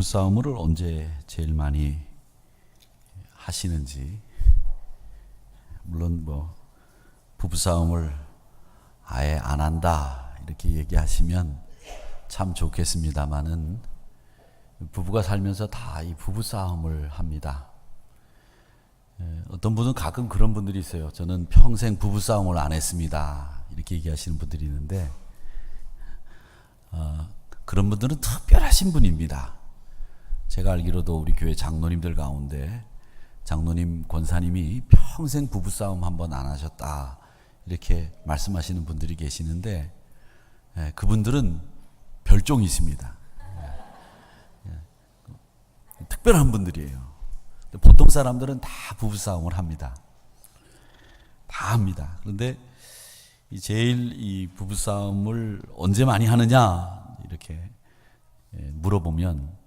부부싸움을 언제 제일 많이 하시는지. 물론 부부싸움을 아예 안 한다 이렇게 얘기하시면 참 좋겠습니다마는 부부가 살면서 다 이 부부싸움을 합니다. 어떤 분은 가끔 그런 분들이 있어요. 저는 평생 부부싸움을 안 했습니다 이렇게 얘기하시는 분들이 있는데 그런 분들은 특별하신 분입니다. 제가 알기로도 우리 교회 장로님들 가운데 장로님, 권사님이 평생 부부싸움 한번 안 하셨다 이렇게 말씀하시는 분들이 계시는데 그분들은 별종이 있습니다. 특별한 분들이에요. 보통 사람들은 다 부부싸움을 합니다. 다 합니다. 그런데 제일 이 부부싸움을 언제 많이 하느냐 이렇게 물어보면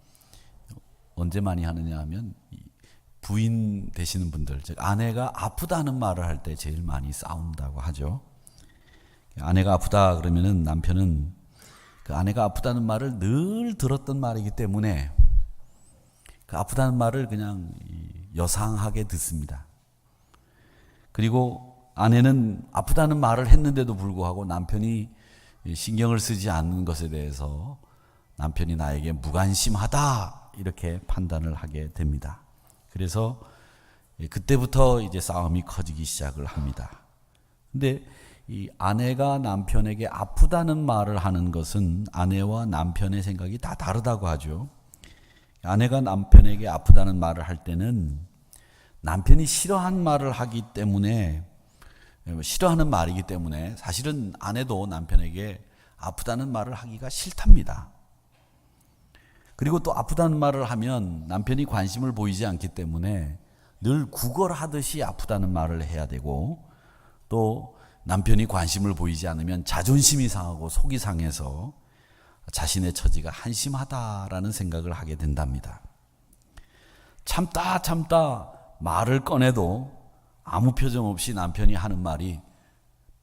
언제 많이 하느냐 하면 부인 되시는 분들, 즉 아내가 아프다는 말을 할 때 제일 많이 싸운다고 하죠. 아내가 아프다 그러면은 남편은 그 아내가 아프다는 말을 늘 들었던 말이기 때문에 그 아프다는 말을 그냥 여상하게 듣습니다. 그리고 아내는 아프다는 말을 했는데도 불구하고 남편이 신경을 쓰지 않는 것에 대해서 남편이 나에게 무관심하다 이렇게 판단을 하게 됩니다. 그래서 그때부터 이제 싸움이 커지기 시작을 합니다. 근데 이 아내가 남편에게 아프다는 말을 하는 것은 아내와 남편의 생각이 다 다르다고 하죠. 아내가 남편에게 아프다는 말을 할 때는 남편이 싫어하는 말을 하기 때문에 싫어하는 말이기 때문에 사실은 아내도 남편에게 아프다는 말을 하기가 싫답니다. 그리고 또 아프다는 말을 하면 남편이 관심을 보이지 않기 때문에 늘 구걸하듯이 아프다는 말을 해야 되고 또 남편이 관심을 보이지 않으면 자존심이 상하고 속이 상해서 자신의 처지가 한심하다라는 생각을 하게 된답니다. 참다 말을 꺼내도 아무 표정 없이 남편이 하는 말이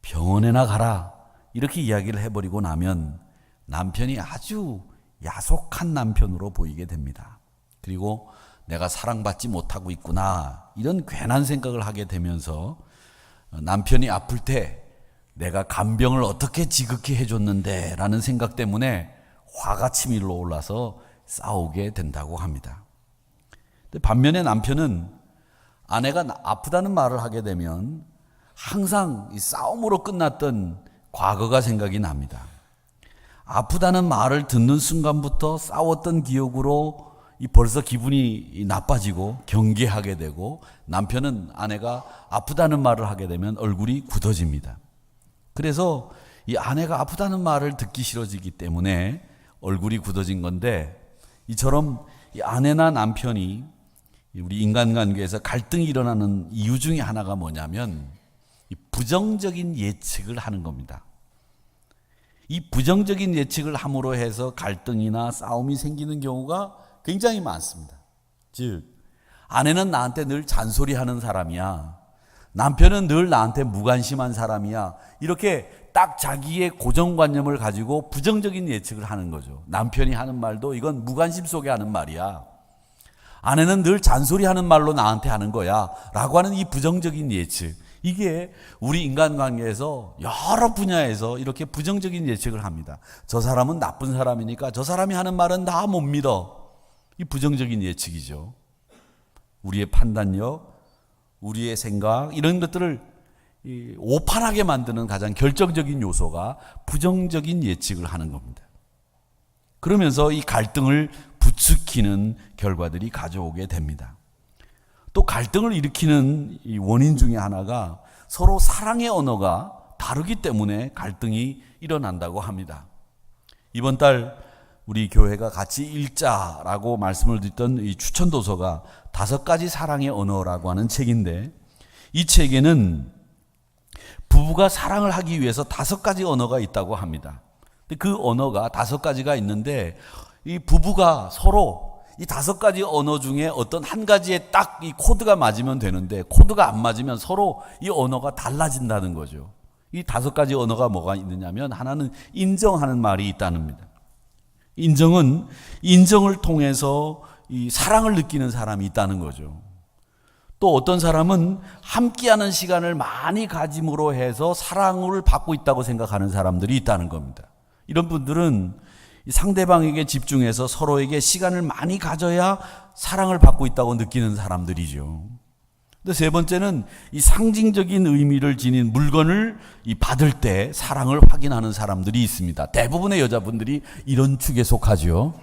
병원에나 가라 이렇게 이야기를 해버리고 나면 남편이 아주 야속한 남편으로 보이게 됩니다. 그리고 내가 사랑받지 못하고 있구나 이런 괜한 생각을 하게 되면서 남편이 아플 때 내가 간병을 어떻게 지극히 해줬는데 라는 생각 때문에 화가 치밀러 올라서 싸우게 된다고 합니다. 반면에 남편은 아내가 아프다는 말을 하게 되면 항상 이 싸움으로 끝났던 과거가 생각이 납니다. 아프다는 말을 듣는 순간부터 싸웠던 기억으로 벌써 기분이 나빠지고 경계하게 되고 남편은 아내가 아프다는 말을 하게 되면 얼굴이 굳어집니다. 그래서 이 아내가 아프다는 말을 듣기 싫어지기 때문에 얼굴이 굳어진 건데 이처럼 이 아내나 남편이 우리 인간관계에서 갈등이 일어나는 이유 중에 하나가 뭐냐면 이 부정적인 예측을 하는 겁니다. 이 부정적인 예측을 함으로 해서 갈등이나 싸움이 생기는 경우가 굉장히 많습니다. 즉 아내는 나한테 늘 잔소리하는 사람이야. 남편은 늘 나한테 무관심한 사람이야. 이렇게 딱 자기의 고정관념을 가지고 부정적인 예측을 하는 거죠. 남편이 하는 말도 이건 무관심 속에 하는 말이야. 아내는 늘 잔소리하는 말로 나한테 하는 거야 라고 하는 이 부정적인 예측, 이게 우리 인간관계에서 여러 분야에서 이렇게 부정적인 예측을 합니다. 저 사람은 나쁜 사람이니까 저 사람이 하는 말은 다 못 믿어. 이 부정적인 예측이죠. 우리의 판단력, 우리의 생각 이런 것들을 오판하게 만드는 가장 결정적인 요소가 부정적인 예측을 하는 겁니다. 그러면서 이 갈등을 부추기는 결과들이 가져오게 됩니다. 또 갈등을 일으키는 이 원인 중에 하나가 서로 사랑의 언어가 다르기 때문에 갈등이 일어난다고 합니다. 이번 달 우리 교회가 같이 읽자라고 말씀을 드렸던 이 추천도서가 5가지 사랑의 언어라고 하는 책인데 이 책에는 부부가 사랑을 하기 위해서 5가지 언어가 있다고 합니다. 그 언어가 5가지가 있는데 이 부부가 서로 이 5가지 언어 중에 어떤 한 가지에 딱 이 코드가 맞으면 되는데 코드가 안 맞으면 서로 이 언어가 달라진다는 거죠. 이 5가지 언어가 뭐가 있느냐면 하나는 인정하는 말이 있다는 겁니다. 인정은 인정을 통해서 이 사랑을 느끼는 사람이 있다는 거죠. 또 어떤 사람은 함께하는 시간을 많이 가짐으로 해서 사랑을 받고 있다고 생각하는 사람들이 있다는 겁니다. 이런 분들은 상대방에게 집중해서 서로에게 시간을 많이 가져야 사랑을 받고 있다고 느끼는 사람들이죠. 근데 세 번째는 이 상징적인 의미를 지닌 물건을 받을 때 사랑을 확인하는 사람들이 있습니다. 대부분의 여자분들이 이런 축에 속하죠.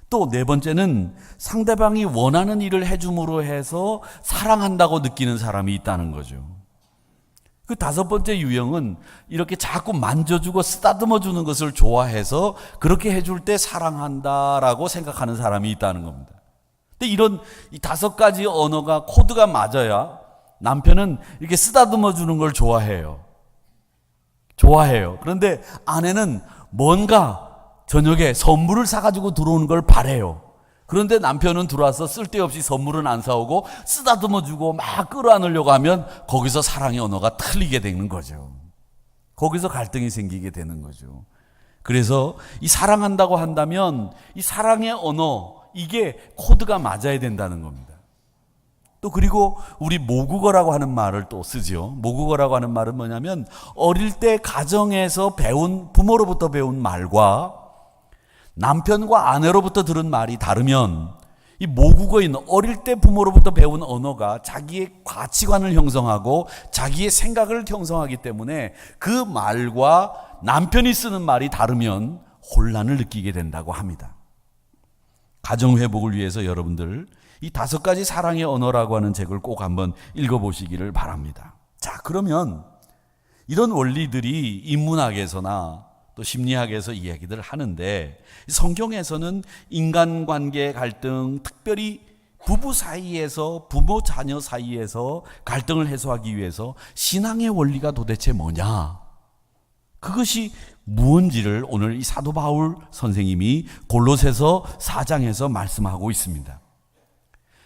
또 네 번째는 상대방이 원하는 일을 해줌으로 해서 사랑한다고 느끼는 사람이 있다는 거죠. 그 다섯 번째 유형은 이렇게 자꾸 만져주고 쓰다듬어 주는 것을 좋아해서 그렇게 해줄 때 사랑한다라고 생각하는 사람이 있다는 겁니다. 근데 이런 이 다섯 가지 언어가 코드가 맞아야 남편은 이렇게 쓰다듬어 주는 걸 좋아해요. 그런데 아내는 뭔가 저녁에 선물을 사가지고 들어오는 걸 바래요. 그런데 남편은 들어와서 쓸데없이 선물은 안 사오고 쓰다듬어 주고 막 끌어안으려고 하면 거기서 사랑의 언어가 틀리게 되는 거죠. 거기서 갈등이 생기게 되는 거죠. 그래서 이 사랑한다고 한다면 이 사랑의 언어, 이게 코드가 맞아야 된다는 겁니다. 또 그리고 우리 모국어라고 하는 말을 또 쓰죠. 모국어라고 하는 말은 뭐냐면 어릴 때 가정에서 배운, 부모로부터 배운 말과 남편과 아내로부터 들은 말이 다르면 이 모국어인 어릴 때 부모로부터 배운 언어가 자기의 가치관을 형성하고 자기의 생각을 형성하기 때문에 그 말과 남편이 쓰는 말이 다르면 혼란을 느끼게 된다고 합니다. 가정 회복을 위해서 여러분들 이 다섯 가지 사랑의 언어라고 하는 책을 꼭 한번 읽어보시기를 바랍니다. 자, 그러면 이런 원리들이 인문학에서나 또 심리학에서 이야기들 하는데 성경에서는 인간관계 갈등, 특별히 부부 사이에서, 부모 자녀 사이에서 갈등을 해소하기 위해서 신앙의 원리가 도대체 뭐냐, 그것이 무언지를 오늘 이 사도 바울 선생님이 골로새서 4장에서 말씀하고 있습니다.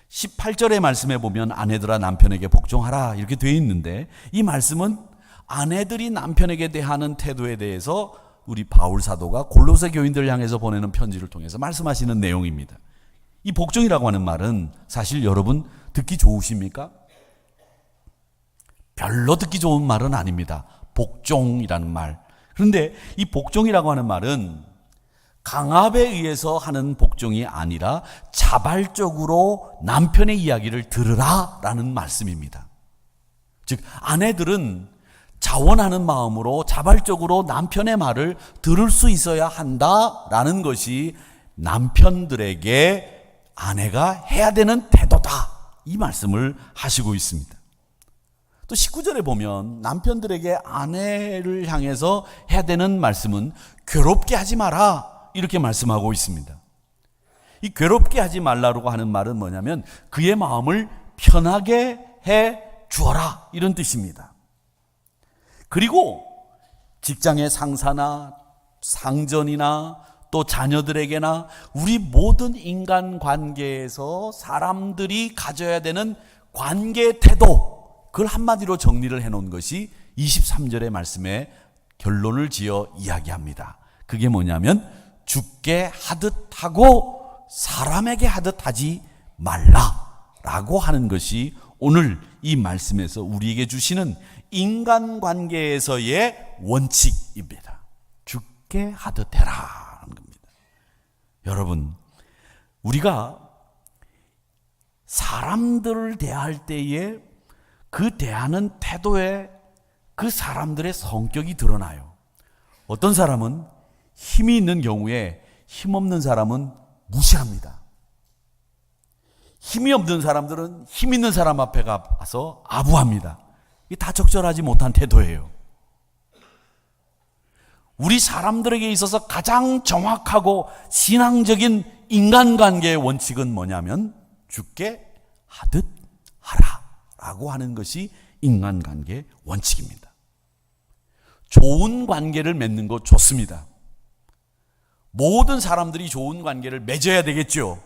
18절의 말씀에 보면 아내들아 남편에게 복종하라 이렇게 되어 있는데, 이 말씀은 아내들이 남편에게 대하는 태도에 대해서 우리 바울 사도가 골로새 교인들을 향해서 보내는 편지를 통해서 말씀하시는 내용입니다. 이 복종이라고 하는 말은 사실 여러분 듣기 좋으십니까? 별로 듣기 좋은 말은 아닙니다. 복종이라는 말. 그런데 이 복종이라고 하는 말은 강압에 의해서 하는 복종이 아니라 자발적으로 남편의 이야기를 들으라 라는 말씀입니다. 즉 아내들은 자원하는 마음으로 자발적으로 남편의 말을 들을 수 있어야 한다라는 것이 남편들에게 아내가 해야 되는 태도다, 이 말씀을 하시고 있습니다. 또 19절에 보면 남편들에게 아내를 향해서 해야 되는 말씀은 괴롭게 하지 마라 이렇게 말씀하고 있습니다. 이 괴롭게 하지 말라고 하는 말은 뭐냐면 그의 마음을 편하게 해 주어라 이런 뜻입니다. 그리고 직장의 상사나 상전이나 또 자녀들에게나 우리 모든 인간관계에서 사람들이 가져야 되는 관계 태도, 그걸 한마디로 정리를 해놓은 것이 23절의 말씀에 결론을 지어 이야기합니다. 그게 뭐냐면 주께 하듯 하고 사람에게 하듯 하지 말라라고 하는 것이 오늘 이 말씀에서 우리에게 주시는 인간관계에서의 원칙입니다. 주께 하듯 해라는 겁니다. 여러분, 우리가 사람들을 대할 때에 그 대하는 태도에 그 사람들의 성격이 드러나요. 어떤 사람은 힘이 있는 경우에 힘없는 사람은 무시합니다. 힘이 없는 사람들은 힘 있는 사람 앞에 가서 아부합니다. 이게 다 적절하지 못한 태도예요. 우리 사람들에게 있어서 가장 정확하고 신앙적인 인간관계의 원칙은 뭐냐면 주께 하듯 하라 라고 하는 것이 인간관계의 원칙입니다. 좋은 관계를 맺는 것 좋습니다. 모든 사람들이 좋은 관계를 맺어야 되겠죠.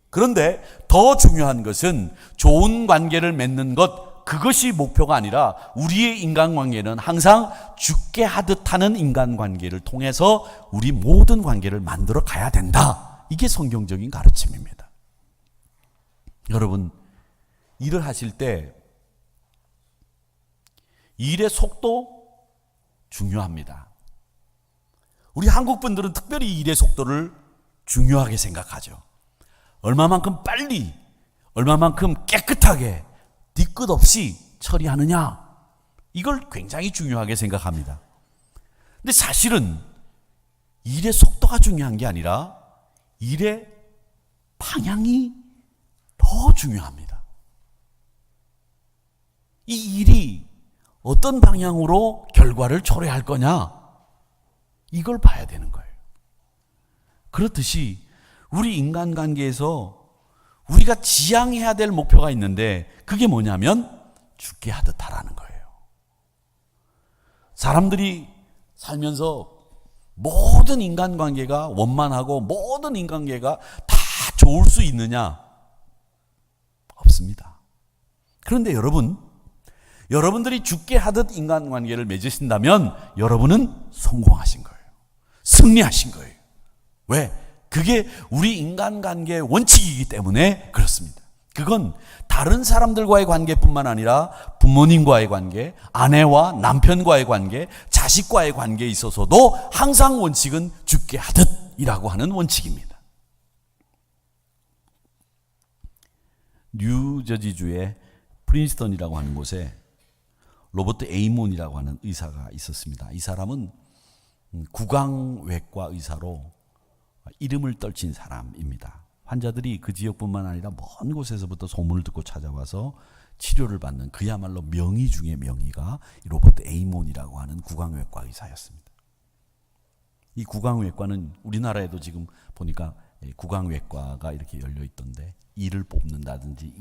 그런데 더 중요한 것은 좋은 관계를 맺는 것 그것이 목표가 아니라 우리의 인간관계는 항상 죽게 하듯 하는 인간관계를 통해서 우리 모든 관계를 만들어 가야 된다. 이게 성경적인 가르침입니다. 여러분, 일을 하실 때 일의 속도 중요합니다. 우리 한국 분들은 특별히 일의 속도를 중요하게 생각하죠. 얼마만큼 빨리, 얼마만큼 깨끗하게 뒤끝 없이 처리하느냐, 이걸 굉장히 중요하게 생각합니다. 근데 사실은 일의 속도가 중요한 게 아니라 일의 방향이 더 중요합니다. 이 일이 어떤 방향으로 결과를 초래할 거냐, 이걸 봐야 되는 거예요. 그렇듯이 우리 인간관계에서 우리가 지향해야 될 목표가 있는데 그게 뭐냐면 죽게 하듯 하라는 거예요. 사람들이 살면서 모든 인간관계가 원만하고 모든 인간관계가 다 좋을 수 있느냐? 없습니다. 그런데 여러분들이 죽게 하듯 인간관계를 맺으신다면 여러분은 성공하신 거예요. 승리하신 거예요. 왜? 그게 우리 인간관계의 원칙이기 때문에 그렇습니다. 그건 다른 사람들과의 관계뿐만 아니라 부모님과의 관계, 아내와 남편과의 관계, 자식과의 관계에 있어서도 항상 원칙은 죽게 하듯이라고 하는 원칙입니다. 뉴저지주의 프린스턴이라고 하는 곳에 로버트 에이몬이라고 하는 의사가 있었습니다. 이 사람은 구강외과 의사로 이름을 떨친 사람입니다. 환자들이 그 지역뿐만 아니라 먼 곳에서부터 소문을 듣고 찾아와서 치료를 받는 그야말로 명의 중의 명의가 로버트 에이몬이라고 하는 구강외과 의사였습니다. 이 구강외과는 우리나라에도 지금 보니까 구강외과가 이렇게 열려 있던데, 이를 뽑는다든지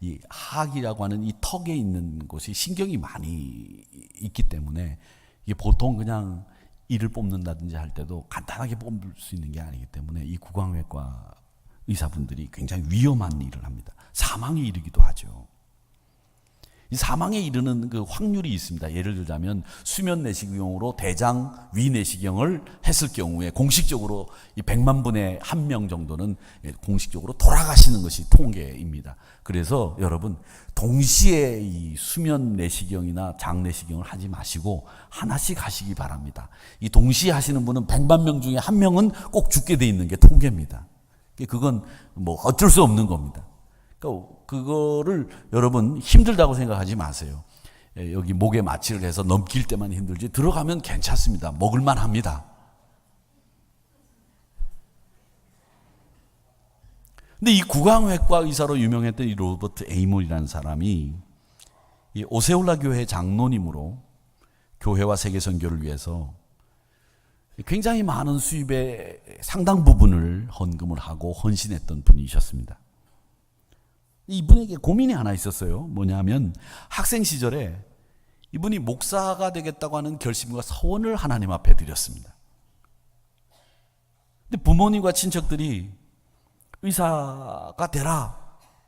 이 하악이라고 하는 이 턱에 있는 곳이 신경이 많이 있기 때문에 이게 보통 그냥 이를 뽑는다든지 할 때도 간단하게 뽑을 수 있는 게 아니기 때문에 이 구강외과 의사분들이 굉장히 위험한 일을 합니다. 사망에 이르기도 하죠. 이 사망에 이르는 그 확률이 있습니다. 예를 들자면 수면 내시경으로 대장 위 내시경을 했을 경우에 공식적으로 이 100만 분의 1명 정도는 공식적으로 돌아가시는 것이 통계입니다. 그래서 여러분, 동시에 이 수면 내시경이나 장 내시경을 하지 마시고 하나씩 하시기 바랍니다. 이 동시에 하시는 분은 100만 명 중에 1명은 꼭 죽게 돼 있는 게 통계입니다. 그건 뭐 어쩔 수 없는 겁니다. 그러니까 그거를 여러분 힘들다고 생각하지 마세요. 여기 목에 마취를 해서 넘길 때만 힘들지 들어가면 괜찮습니다. 먹을만 합니다. 근데 이 구강외과 의사로 유명했던 이 로버트 에이몬이라는 사람이 이 오세올라 교회 장로님으로 교회와 세계 선교를 위해서 굉장히 많은 수입의 상당 부분을 헌금을 하고 헌신했던 분이셨습니다. 이분에게 고민이 하나 있었어요. 뭐냐면 학생 시절에 이분이 목사가 되겠다고 하는 결심과 서원을 하나님 앞에 드렸습니다. 근데 부모님과 친척들이 의사가 되라,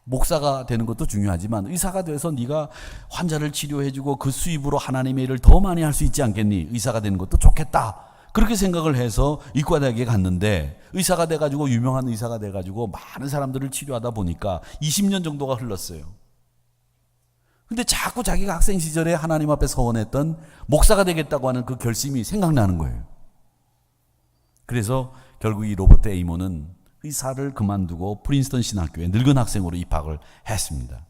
목사가 되는 것도 중요하지만 의사가 돼서 네가 환자를 치료해주고 그 수입으로 하나님의 일을 더 많이 할 수 있지 않겠니? 의사가 되는 것도 좋겠다. 그렇게 생각을 해서 의과대학에 갔는데 의사가 돼가지고 유명한 의사가 돼가지고 많은 사람들을 치료하다 보니까 20년 정도가 흘렀어요. 근데 자꾸 자기가 학생 시절에 하나님 앞에 서원했던 목사가 되겠다고 하는 그 결심이 생각나는 거예요. 그래서 결국 이 로버트 에이몬은 의사를 그만두고 프린스턴 신학교에 늙은 학생으로 입학을 했습니다.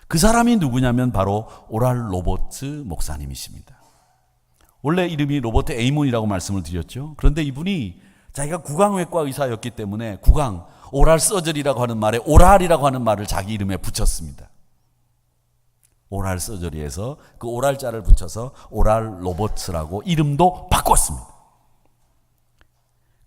그 사람이 누구냐면 바로 오랄 로버츠 목사님이십니다. 원래 이름이 로버트 에이몬이라고 말씀을 드렸죠. 그런데 이분이 자기가 구강외과 의사였기 때문에 오랄 서저리라고 하는 말에 오랄이라고 하는 말을 자기 이름에 붙였습니다. 오랄 서저리에서 그 오랄자를 붙여서 오랄 로버츠라고 이름도 바꿨습니다.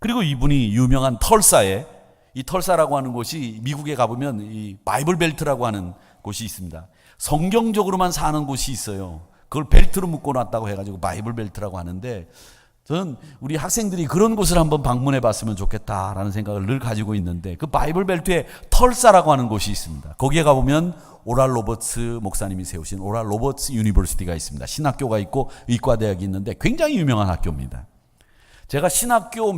그리고 이분이 유명한 털사에, 이 털사라고 하는 곳이 미국에 가보면 이 바이블 벨트라고 하는 곳이 있습니다. 성경적으로만 사는 곳이 있어요. 그걸 벨트로 묶어놨다고 해가지고 바이블 벨트라고 하는데, 저는 우리 학생들이 그런 곳을 한번 방문해 봤으면 좋겠다라는 생각을 늘 가지고 있는데, 그 바이블 벨트에 털사라고 하는 곳이 있습니다. 거기에 가보면 오랄 로버츠 목사님이 세우신 오랄 로버츠 유니버시티가 있습니다. 신학교가 있고 의과대학이 있는데 굉장히 유명한 학교입니다. 제가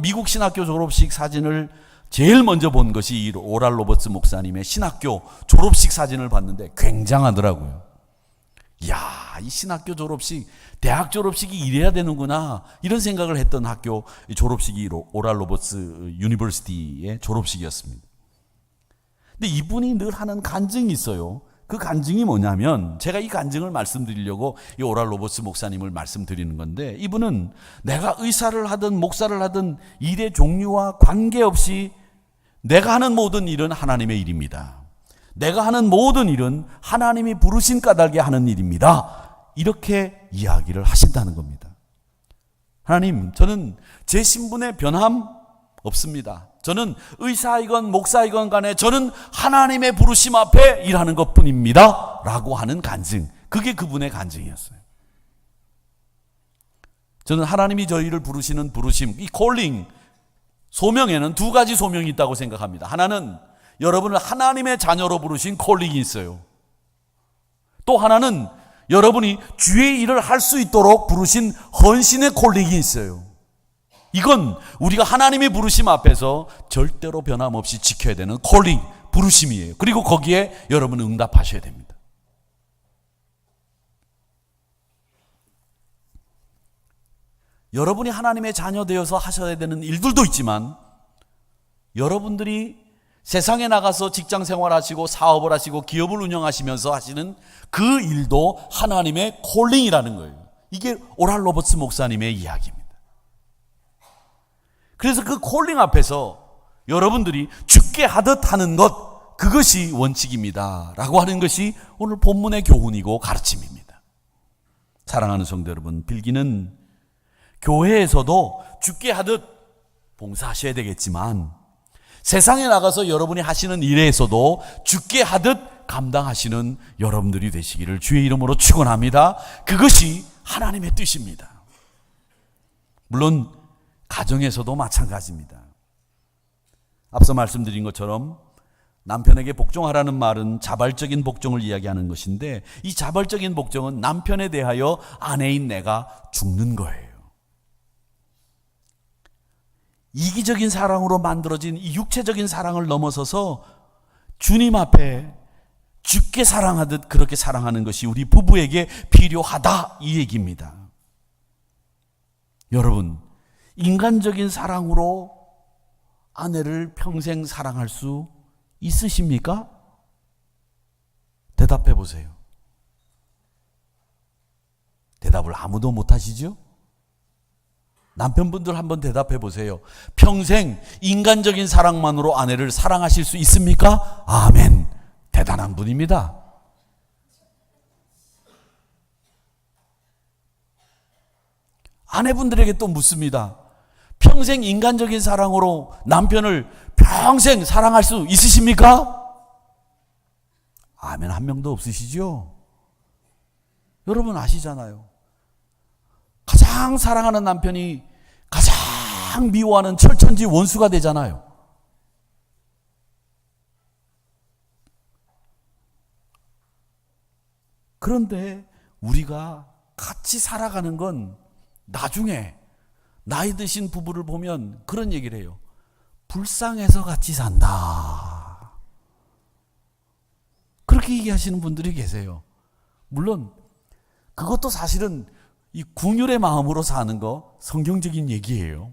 미국 신학교 졸업식 사진을 제일 먼저 본 것이 이 오랄 로버츠 목사님의 신학교 졸업식 사진을 봤는데 굉장하더라고요. 이야, 이 신학교 졸업식, 대학 졸업식이 이래야 되는구나, 이런 생각을 했던 학교 졸업식이 오랄 로버츠 유니버시티의 졸업식이었습니다. 근데 이분이 늘 하는 간증이 있어요. 그 간증이 뭐냐면, 제가 이 간증을 말씀드리려고 이 오랄 로버츠 목사님을 말씀드리는 건데, 이분은 내가 의사를 하든 목사를 하든 일의 종류와 관계없이 내가 하는 모든 일은 하나님의 일입니다. 내가 하는 모든 일은 하나님이 부르신 까닭에 하는 일입니다. 이렇게 이야기를 하신다는 겁니다. 하나님, 저는 제 신분에 변함 없습니다. 저는 의사이건 목사이건 간에 저는 하나님의 부르심 앞에 일하는 것뿐입니다. 라고 하는 간증. 그게 그분의 간증이었어요. 저는 하나님이 저희를 부르시는 부르심, 이 콜링, 소명에는 두 가지 소명이 있다고 생각합니다. 하나는 여러분을 하나님의 자녀로 부르신 콜링이 있어요. 또 하나는 여러분이 주의 일을 할 수 있도록 부르신 헌신의 콜링이 있어요. 이건 우리가 하나님의 부르심 앞에서 절대로 변함없이 지켜야 되는 콜링, 부르심이에요. 그리고 거기에 여러분은 응답하셔야 됩니다. 여러분이 하나님의 자녀 되어서 하셔야 되는 일들도 있지만, 여러분들이 세상에 나가서 직장 생활하시고 사업을 하시고 기업을 운영하시면서 하시는 그 일도 하나님의 콜링이라는 거예요. 이게 오랄 로버츠 목사님의 이야기입니다. 그래서 그 콜링 앞에서 여러분들이 죽게 하듯 하는 것, 그것이 원칙입니다 라고 하는 것이 오늘 본문의 교훈이고 가르침입니다. 사랑하는 성도 여러분, 빌기는 교회에서도 죽게 하듯 봉사하셔야 되겠지만, 세상에 나가서 여러분이 하시는 일에서도 죽게 하듯 감당하시는 여러분들이 되시기를 주의 이름으로 축원합니다. 그것이 하나님의 뜻입니다. 물론 가정에서도 마찬가지입니다. 앞서 말씀드린 것처럼 남편에게 복종하라는 말은 자발적인 복종을 이야기하는 것인데, 이 자발적인 복종은 남편에 대하여 아내인 내가 죽는 거예요. 이기적인 사랑으로 만들어진 이 육체적인 사랑을 넘어서서 주님 앞에 죽게 사랑하듯 그렇게 사랑하는 것이 우리 부부에게 필요하다, 이 얘기입니다. 여러분, 인간적인 사랑으로 아내를 평생 사랑할 수 있으십니까? 대답해 보세요. 대답을 아무도 못 하시죠? 남편분들 한번 대답해 보세요. 평생 인간적인 사랑만으로 아내를 사랑하실 수 있습니까? 아멘. 대단한 분입니다. 아내분들에게 또 묻습니다. 평생 인간적인 사랑으로 남편을 평생 사랑할 수 있으십니까? 아멘 한 명도 없으시죠? 여러분 아시잖아요. 가장 사랑하는 남편이 가장 미워하는 철천지 원수가 되잖아요. 그런데 우리가 같이 살아가는 건 나중에 나이 드신 부부를 보면 그런 얘기를 해요. 불쌍해서 같이 산다. 그렇게 얘기하시는 분들이 계세요. 물론 그것도 사실은 이 궁율의 마음으로 사는 거 성경적인 얘기예요.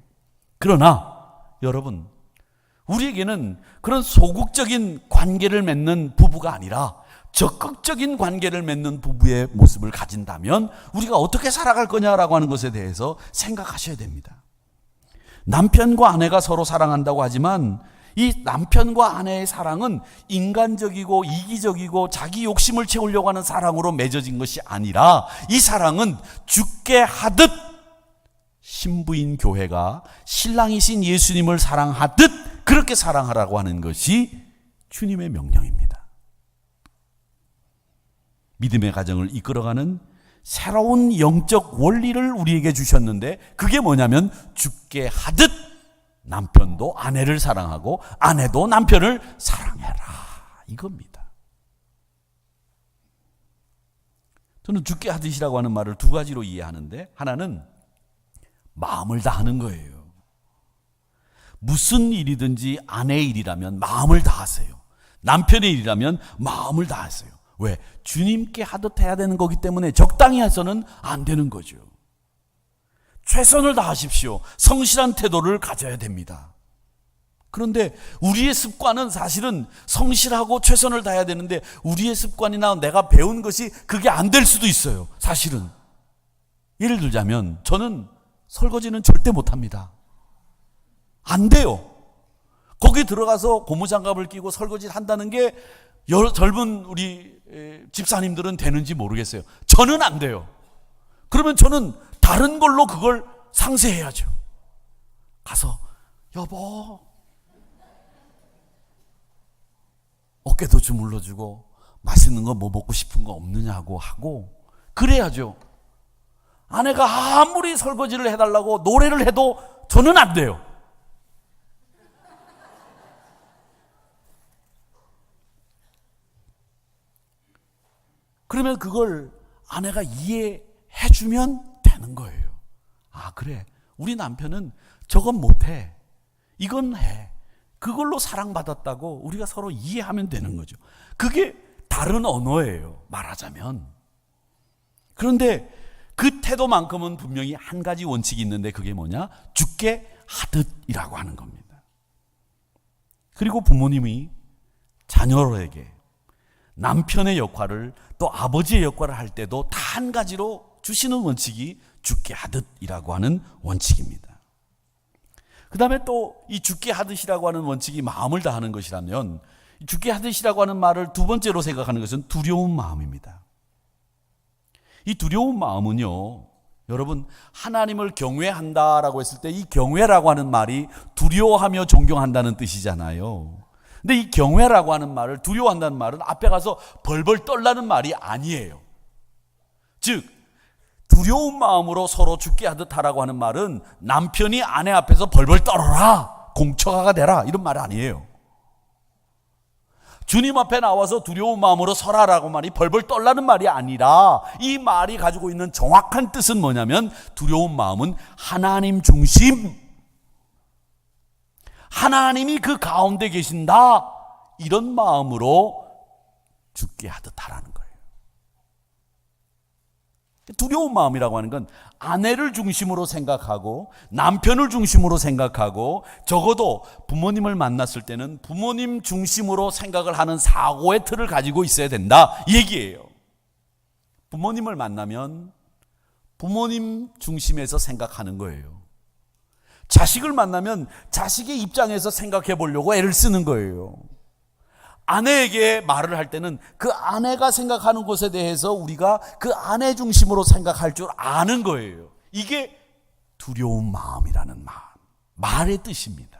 그러나 여러분, 우리에게는 그런 소극적인 관계를 맺는 부부가 아니라 적극적인 관계를 맺는 부부의 모습을 가진다면 우리가 어떻게 살아갈 거냐라고 하는 것에 대해서 생각하셔야 됩니다. 남편과 아내가 서로 사랑한다고 하지만 이 남편과 아내의 사랑은 인간적이고 이기적이고 자기 욕심을 채우려고 하는 사랑으로 맺어진 것이 아니라, 이 사랑은 죽게 하듯 신부인 교회가 신랑이신 예수님을 사랑하듯 그렇게 사랑하라고 하는 것이 주님의 명령입니다. 믿음의 가정을 이끌어가는 새로운 영적 원리를 우리에게 주셨는데, 그게 뭐냐면 죽게 하듯 남편도 아내를 사랑하고 아내도 남편을 사랑해라, 이겁니다. 저는 죽게 하듯이라고 하는 말을 두 가지로 이해하는데, 하나는 마음을 다하는 거예요. 무슨 일이든지 아내의 일이라면 마음을 다하세요. 남편의 일이라면 마음을 다하세요. 왜? 주님께 하듯 해야 되는 거기 때문에 적당히 해서는 안 되는 거죠. 최선을 다하십시오. 성실한 태도를 가져야 됩니다. 그런데 우리의 습관은 사실은 성실하고 최선을 다해야 되는데, 우리의 습관이나 내가 배운 것이 그게 안 될 수도 있어요. 사실은. 예를 들자면 저는 설거지는 절대 못합니다. 안 돼요. 거기 들어가서 고무장갑을 끼고 설거지를 한다는 게 젊은 우리 집사님들은 되는지 모르겠어요. 저는 안 돼요. 그러면 저는 다른 걸로 그걸 상쇄해야죠. 가서 여보, 어깨도 주물러주고 맛있는 거 뭐 먹고 싶은 거 없느냐고 하고 그래야죠. 아내가 아무리 설거지를 해달라고 노래를 해도 저는 안 돼요. 그러면 그걸 아내가 이해해주면 되는 거예요. 아, 그래. 우리 남편은 저건 못해. 이건 해. 그걸로 사랑받았다고 우리가 서로 이해하면 되는 거죠. 그게 다른 언어예요, 말하자면. 그런데 그 태도만큼은 분명히 한 가지 원칙이 있는데, 그게 뭐냐? 죽게 하듯이라고 하는 겁니다. 그리고 부모님이 자녀에게 남편의 역할을 또 아버지의 역할을 할 때도 다 한 가지로 주시는 원칙이 죽게 하듯이라고 하는 원칙입니다. 그 다음에 또 이 죽게 하듯이라고 하는 원칙이 마음을 다하는 것이라면, 죽게 하듯이라고 하는 말을 두 번째로 생각하는 것은 두려운 마음입니다. 이 두려운 마음은요, 여러분, 하나님을 경외한다라고 했을 때 이 경외라고 하는 말이 두려워하며 존경한다는 뜻이잖아요. 근데 이 경외라고 하는 말을, 두려워한다는 말은 앞에 가서 벌벌 떨라는 말이 아니에요. 즉, 두려운 마음으로 서로 죽게 하듯 하라고 하는 말은 남편이 아내 앞에서 벌벌 떨어라, 공처가가 되라, 이런 말 아니에요. 주님 앞에 나와서 두려운 마음으로 서라라고 말이 벌벌 떨라는 말이 아니라, 이 말이 가지고 있는 정확한 뜻은 뭐냐면, 두려운 마음은 하나님 중심, 하나님이 그 가운데 계신다, 이런 마음으로 죽게 하듯 하라는 거예요. 두려운 마음이라고 하는 건 아내를 중심으로 생각하고 남편을 중심으로 생각하고, 적어도 부모님을 만났을 때는 부모님 중심으로 생각을 하는 사고의 틀을 가지고 있어야 된다, 이 얘기예요. 부모님을 만나면 부모님 중심에서 생각하는 거예요. 자식을 만나면 자식의 입장에서 생각해 보려고 애를 쓰는 거예요. 아내에게 말을 할 때는 그 아내가 생각하는 것에 대해서 우리가 그 아내 중심으로 생각할 줄 아는 거예요. 이게 두려운 마음이라는 말의 뜻입니다.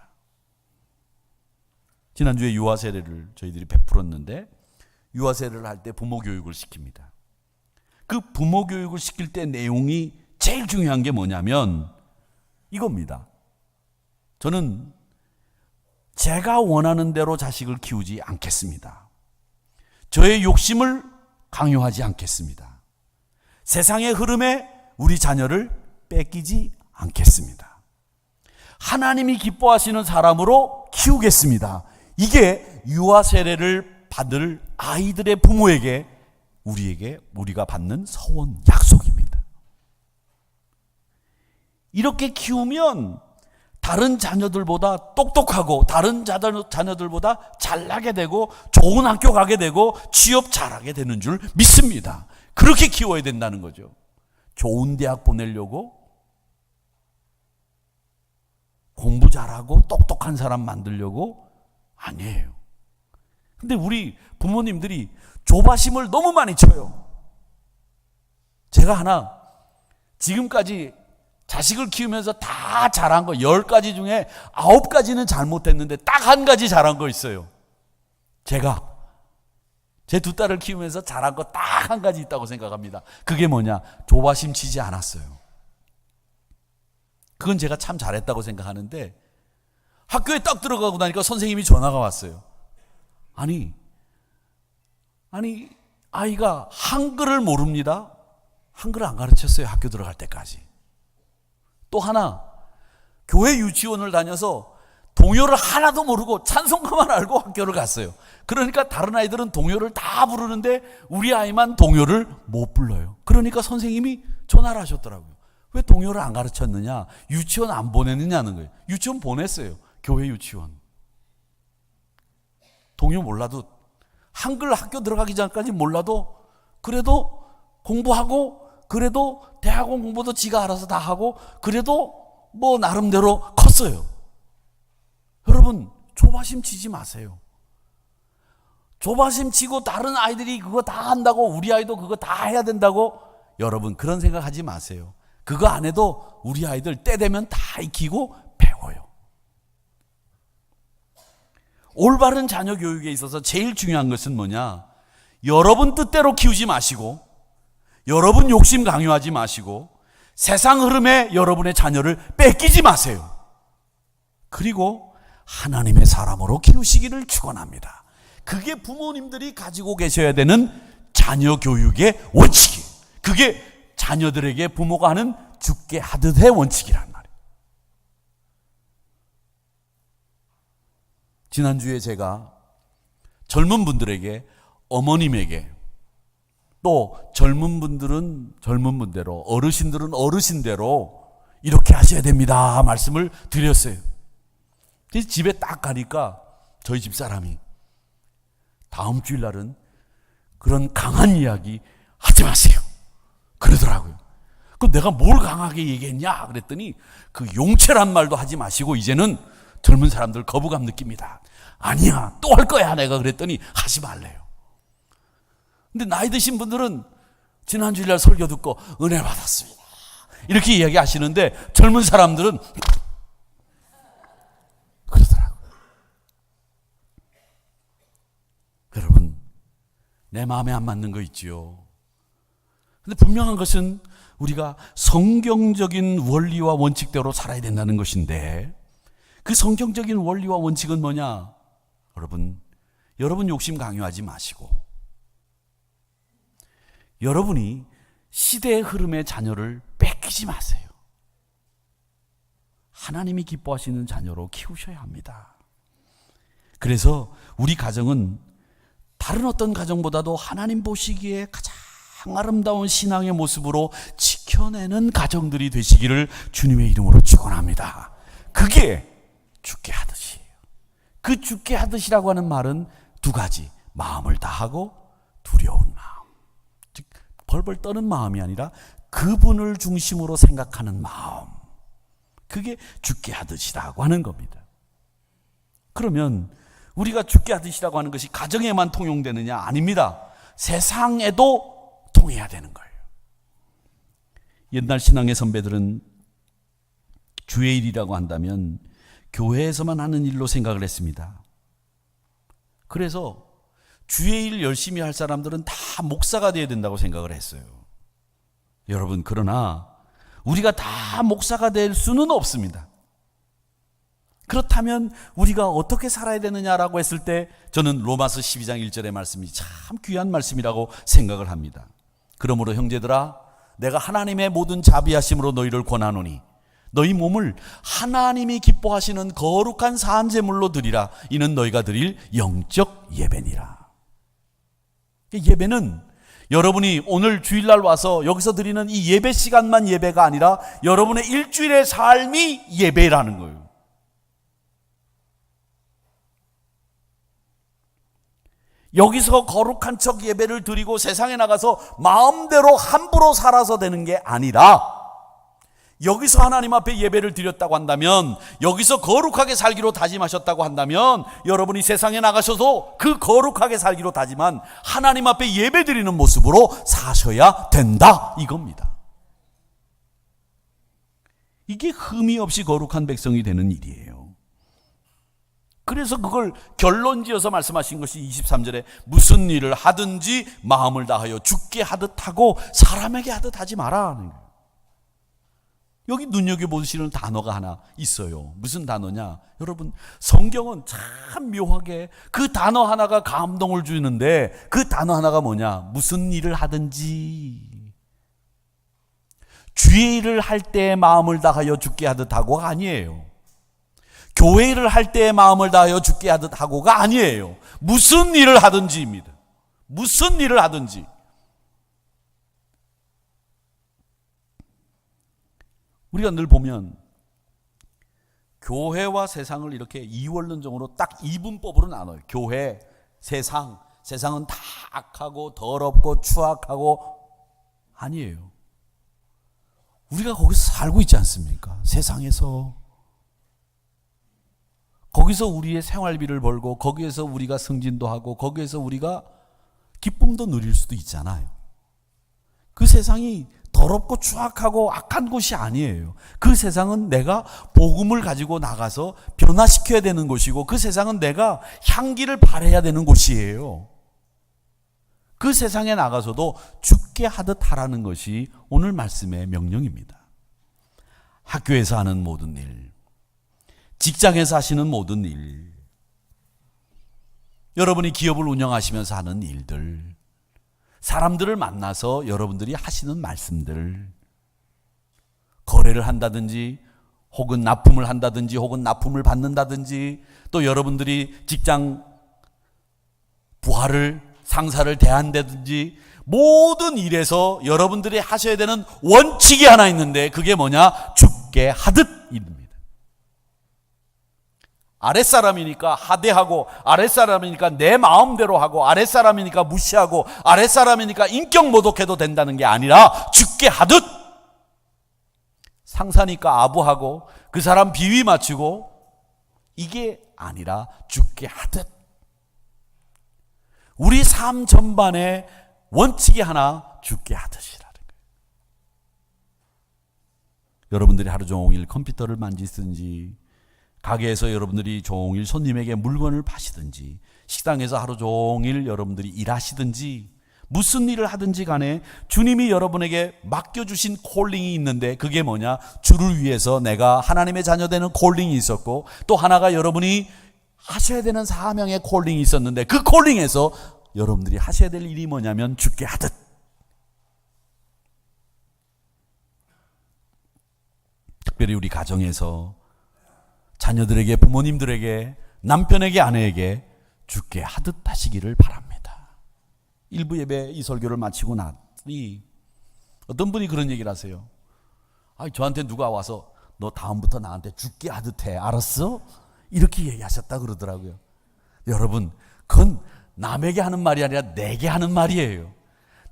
지난주에 유아 세례를 저희들이 베풀었는데, 유아 세례를 할 때 부모 교육을 시킵니다. 그 부모 교육을 시킬 때 내용이 제일 중요한 게 뭐냐면 이겁니다. 저는 제가 원하는 대로 자식을 키우지 않겠습니다. 저의 욕심을 강요하지 않겠습니다. 세상의 흐름에 우리 자녀를 뺏기지 않겠습니다. 하나님이 기뻐하시는 사람으로 키우겠습니다. 이게 유아 세례를 받을 아이들의 부모에게 우리가 받는 서원, 약속입니다. 이렇게 키우면 다른 자녀들보다 똑똑하고 다른 자녀들보다 잘나게 되고 좋은 학교 가게 되고 취업 잘하게 되는 줄 믿습니다. 그렇게 키워야 된다는 거죠. 좋은 대학 보내려고, 공부 잘하고 똑똑한 사람 만들려고 아니에요. 근데 우리 부모님들이 조바심을 너무 많이 쳐요. 제가 하나 지금까지 자식을 키우면서 다 잘한 거 10가지 중에 9가지는 잘못했는데 딱 한 가지 잘한 거 있어요. 제가 제 두 딸을 키우면서 잘한 거 딱 한 가지 있다고 생각합니다. 그게 뭐냐? 조바심 치지 않았어요. 그건 제가 참 잘했다고 생각하는데, 학교에 딱 들어가고 나니까 선생님이 전화가 왔어요. 아니 아이가 한글을 모릅니다. 한글을 안 가르쳤어요. 학교 들어갈 때까지. 또 하나, 교회 유치원을 다녀서 동요를 하나도 모르고 찬송가만 알고 학교를 갔어요. 그러니까 다른 아이들은 동요를 다 부르는데 우리 아이만 동요를 못 불러요. 그러니까 선생님이 전화를 하셨더라고요. 왜 동요를 안 가르쳤느냐? 유치원 안 보냈느냐는 거예요. 유치원 보냈어요. 교회 유치원. 동요 몰라도, 한글 학교 들어가기 전까지 몰라도 그래도 공부하고, 그래도 대학원 공부도 지가 알아서 다 하고, 그래도 뭐 나름대로 컸어요. 여러분, 조바심 치지 마세요. 조바심 치고 다른 아이들이 그거 다 한다고 우리 아이도 그거 다 해야 된다고, 여러분 그런 생각하지 마세요. 그거 안 해도 우리 아이들 때 되면 다 익히고 배워요. 올바른 자녀 교육에 있어서 제일 중요한 것은 뭐냐? 여러분 뜻대로 키우지 마시고, 여러분 욕심 강요하지 마시고, 세상 흐름에 여러분의 자녀를 뺏기지 마세요. 그리고 하나님의 사람으로 키우시기를 축원합니다. 그게 부모님들이 가지고 계셔야 되는 자녀 교육의 원칙이에요. 그게 자녀들에게 부모가 하는 죽게 하듯의 원칙이란 말이에요. 지난주에 제가 젊은 분들에게, 어머님에게, 또 젊은 분들은 젊은 분대로, 어르신들은 어르신대로 이렇게 하셔야 됩니다 말씀을 드렸어요. 그래서 집에 딱 가니까 저희 집사람이 다음 주일날은 그런 강한 이야기 하지 마세요 그러더라고요. 그럼 내가 뭘 강하게 얘기했냐 그랬더니, 그 용체란 말도 하지 마시고 이제는 젊은 사람들 거부감 느낍니다. 아니야, 또 할 거야 내가 그랬더니 하지 말래요. 근데 나이 드신 분들은 지난 주일날 설교 듣고 은혜 받았습니다 이렇게 이야기 하시는데, 젊은 사람들은 그러더라고요. 여러분, 내 마음에 안 맞는 거 있지요. 근데 분명한 것은 우리가 성경적인 원리와 원칙대로 살아야 된다는 것인데, 그 성경적인 원리와 원칙은 뭐냐? 여러분 욕심 강요하지 마시고, 여러분이 시대의 흐름의 자녀를 뺏기지 마세요. 하나님이 기뻐하시는 자녀로 키우셔야 합니다. 그래서 우리 가정은 다른 어떤 가정보다도 하나님 보시기에 가장 아름다운 신앙의 모습으로 지켜내는 가정들이 되시기를 주님의 이름으로 축원합니다. 그게 죽게 하듯이에요. 그 죽게 하듯이라고 하는 말은 두 가지, 마음을 다하고 두려운 마음, 즉 벌벌 떠는 마음이 아니라 그분을 중심으로 생각하는 마음, 그게 죽게 하듯이라고 하는 겁니다. 그러면 우리가 죽게 하듯이라고 하는 것이 가정에만 통용되느냐? 아닙니다. 세상에도 통해야 되는 거예요. 옛날 신앙의 선배들은 주의 일이라고 한다면 교회에서만 하는 일로 생각을 했습니다. 그래서 주의 일 열심히 할 사람들은 다 목사가 되어야 된다고 생각을 했어요. 여러분, 그러나 우리가 다 목사가 될 수는 없습니다. 그렇다면 우리가 어떻게 살아야 되느냐라고 했을 때, 저는 로마서 12장 1절의 말씀이 참 귀한 말씀이라고 생각을 합니다. 그러므로 형제들아, 내가 하나님의 모든 자비하심으로 너희를 권하노니 너희 몸을 하나님이 기뻐하시는 거룩한 사한제물로 드리라. 이는 너희가 드릴 영적 예배니라. 예배는 여러분이 오늘 주일날 와서 여기서 드리는 이 예배 시간만 예배가 아니라 여러분의 일주일의 삶이 예배라는 거예요. 여기서 거룩한 척 예배를 드리고 세상에 나가서 마음대로 함부로 살아서 되는 게 아니라, 여기서 하나님 앞에 예배를 드렸다고 한다면, 여기서 거룩하게 살기로 다짐하셨다고 한다면, 여러분이 세상에 나가셔도 그 거룩하게 살기로 다짐한 하나님 앞에 예배 드리는 모습으로 사셔야 된다, 이겁니다. 이게 흠이 없이 거룩한 백성이 되는 일이에요. 그래서 그걸 결론지어서 말씀하신 것이 23절에 무슨 일을 하든지 마음을 다하여 죽게 하듯 하고 사람에게 하듯 하지 마라. 여기 눈여겨보시는 단어가 하나 있어요. 무슨 단어냐? 여러분, 성경은 참 묘하게 그 단어 하나가 감동을 주는데, 그 단어 하나가 뭐냐? 무슨 일을 하든지. 주의 일을 할 때에 마음을 다하여 죽게 하듯 하고가 아니에요. 교회 일을 할 때에 마음을 다하여 죽게 하듯 하고가 아니에요. 무슨 일을 하든지입니다. 무슨 일을 하든지. 우리가 늘 보면 교회와 세상을 이렇게 이원론적으로 딱 이분법으로 나눠요. 교회, 세상. 세상은 다 악하고 더럽고 추악하고 아니에요. 우리가 거기서 살고 있지 않습니까? 세상에서. 거기서 우리의 생활비를 벌고 거기에서 우리가 승진도 하고 거기에서 우리가 기쁨도 누릴 수도 있잖아요. 그 세상이 더럽고 추악하고 악한 곳이 아니에요. 그 세상은 내가 복음을 가지고 나가서 변화시켜야 되는 곳이고 그 세상은 내가 향기를 발해야 되는 곳이에요. 그 세상에 나가서도 죽게 하듯 하라는 것이 오늘 말씀의 명령입니다. 학교에서 하는 모든 일, 직장에서 하시는 모든 일, 여러분이 기업을 운영하시면서 하는 일들, 사람들을 만나서 여러분들이 하시는 말씀들, 거래를 한다든지 혹은 납품을 한다든지 혹은 납품을 받는다든지 또 여러분들이 직장 부하를 상사를 대한다든지 모든 일에서 여러분들이 하셔야 되는 원칙이 하나 있는데 그게 뭐냐? 죽게 하듯 일입니다. 아랫사람이니까 하대하고 아랫사람이니까 내 마음대로 하고 아랫사람이니까 무시하고 아랫사람이니까 인격 모독해도 된다는 게 아니라 죽게 하듯, 상사니까 아부하고 그 사람 비위 맞추고 이게 아니라 죽게 하듯. 우리 삶 전반에 원칙이 하나 죽게 하듯이라는 거예요. 여러분들이 하루 종일 컴퓨터를 만지든지 가게에서 여러분들이 종일 손님에게 물건을 파시든지 식당에서 하루 종일 여러분들이 일하시든지 무슨 일을 하든지 간에 주님이 여러분에게 맡겨주신 콜링이 있는데 그게 뭐냐? 주를 위해서 내가 하나님의 자녀 되는 콜링이 있었고 또 하나가 여러분이 하셔야 되는 사명의 콜링이 있었는데 그 콜링에서 여러분들이 하셔야 될 일이 뭐냐면 죽게 하듯. 특별히 우리 가정에서 자녀들에게, 부모님들에게, 남편에게, 아내에게 죽게 하듯 하시기를 바랍니다. 일부 예배 이 설교를 마치고 나니 어떤 분이 그런 얘기를 하세요. 저한테 누가 와서 너 다음부터 나한테 죽게 하듯 해. 알았어? 이렇게 얘기하셨다 그러더라고요. 여러분, 그건 남에게 하는 말이 아니라 내게 하는 말이에요.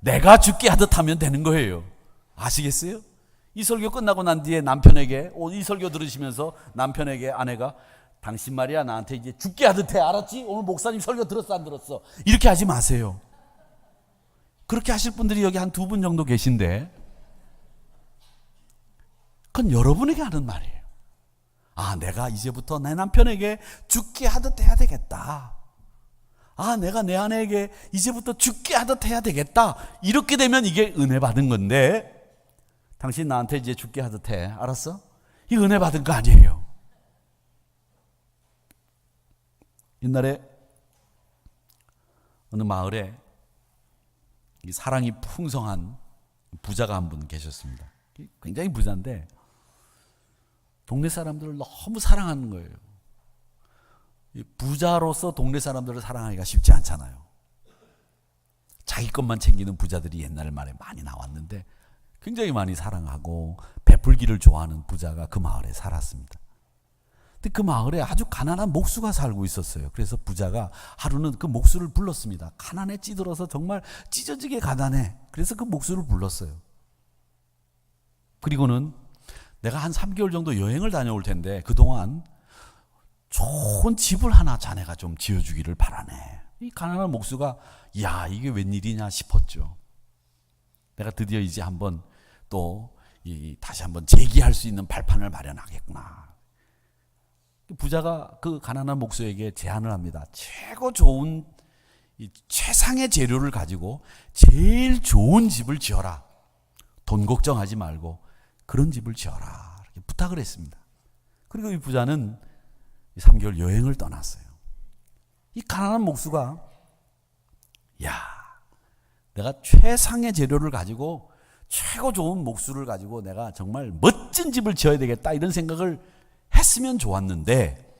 내가 죽게 하듯 하면 되는 거예요. 아시겠어요? 이 설교 끝나고 난 뒤에 남편에게, 이 설교 들으시면서 남편에게 아내가 당신 말이야 나한테 이제 죽게 하듯 해. 알았지? 오늘 목사님 설교 들었어 안 들었어? 이렇게 하지 마세요. 그렇게 하실 분들이 여기 한 2분 정도 계신데 그건 여러분에게 하는 말이에요. 내가 이제부터 내 남편에게 죽게 하듯 해야 되겠다. 내가 내 아내에게 이제부터 죽게 하듯 해야 되겠다. 이렇게 되면 이게 은혜 받은 건데 당신 나한테 이제 죽게 하듯 해. 알았어? 이 은혜 받은 거 아니에요. 옛날에 어느 마을에 사랑이 풍성한 부자가 한 분 계셨습니다. 굉장히 부자인데 동네 사람들을 너무 사랑하는 거예요. 부자로서 동네 사람들을 사랑하기가 쉽지 않잖아요. 자기 것만 챙기는 부자들이 옛날 말에 많이 나왔는데 굉장히 많이 사랑하고 베풀기를 좋아하는 부자가 그 마을에 살았습니다. 근데 그 마을에 아주 가난한 목수가 살고 있었어요. 그래서 부자가 하루는 그 목수를 불렀습니다. 가난에 찌들어서 정말 찢어지게 가난해. 그래서 그 목수를 불렀어요. 그리고는 내가 한 3개월 정도 여행을 다녀올 텐데 그동안 좋은 집을 하나 자네가 좀 지어주기를 바라네. 이 가난한 목수가 이게 웬일이냐 싶었죠. 내가 드디어 이제 한번 또 다시 한번 재기할 수 있는 발판을 마련하겠구나. 부자가 그 가난한 목수에게 제안을 합니다. 최고 좋은 최상의 재료를 가지고 제일 좋은 집을 지어라. 돈 걱정하지 말고 그런 집을 지어라. 이렇게 부탁을 했습니다. 그리고 이 부자는 3개월 여행을 떠났어요. 이 가난한 목수가 내가 최상의 재료를 가지고 최고 좋은 목수를 가지고 내가 정말 멋진 집을 지어야 되겠다 이런 생각을 했으면 좋았는데,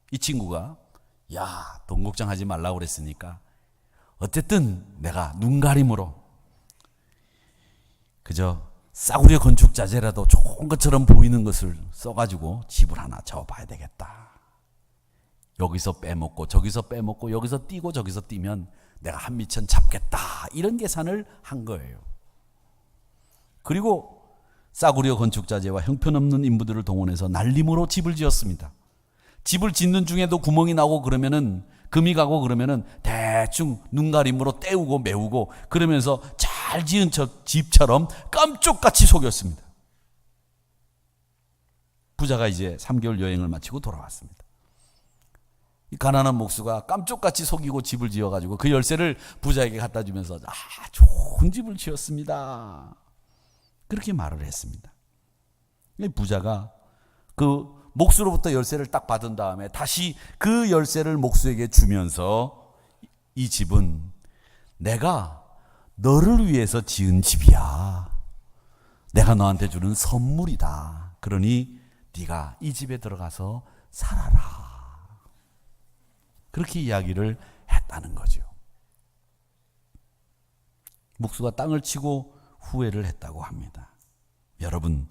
이 친구가 돈 걱정하지 말라고 그랬으니까 어쨌든 내가 눈가림으로 그저 싸구려 건축 자재라도 좋은 것처럼 보이는 것을 써가지고 집을 하나 지어봐야 되겠다. 여기서 빼먹고 저기서 빼먹고 여기서 뛰고 저기서 뛰면 내가 한미천 잡겠다, 이런 계산을 한 거예요. 그리고 싸구려 건축 자재와 형편없는 인부들을 동원해서 날림으로 집을 지었습니다. 집을 짓는 중에도 구멍이 나고 그러면은, 금이 가고 그러면은 대충 눈가림으로 때우고 메우고 그러면서 잘 지은 집처럼 깜쪽같이 속였습니다. 부자가 이제 3개월 여행을 마치고 돌아왔습니다. 이 가난한 목수가 깜쪽같이 속이고 집을 지어가지고 그 열쇠를 부자에게 갖다 주면서 좋은 집을 지었습니다, 그렇게 말을 했습니다. 부자가 그 목수로부터 열쇠를 딱 받은 다음에 다시 그 열쇠를 목수에게 주면서, 이 집은 내가 너를 위해서 지은 집이야, 내가 너한테 주는 선물이다, 그러니 네가 이 집에 들어가서 살아라, 그렇게 이야기를 했다는 거죠. 목수가 땅을 치고 후회를 했다고 합니다. 여러분,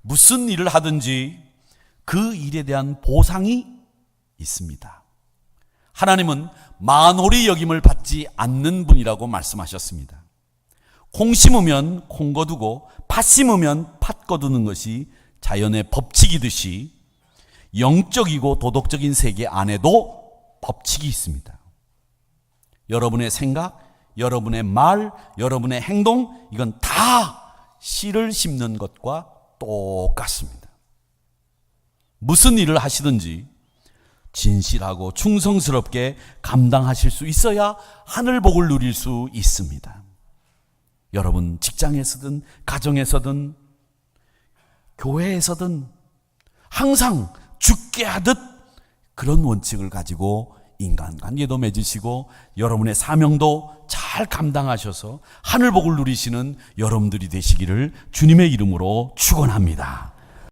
무슨 일을 하든지 그 일에 대한 보상이 있습니다. 하나님은 만홀히 여김을 받지 않는 분이라고 말씀하셨습니다. 콩 심으면 콩 거두고 팥 심으면 팥 거두는 것이 자연의 법칙이듯이 영적이고 도덕적인 세계 안에도 법칙이 있습니다. 여러분의 생각, 여러분의 말, 여러분의 행동, 이건 다 씨를 심는 것과 똑같습니다. 무슨 일을 하시든지 진실하고 충성스럽게 감당하실 수 있어야 하늘복을 누릴 수 있습니다. 여러분, 직장에서든 가정에서든 교회에서든 항상 죽게 하듯 그런 원칙을 가지고 인간관계도 맺으시고 여러분의 사명도 잘 감당하셔서 하늘복을 누리시는 여러분들이 되시기를 주님의 이름으로 축원합니다.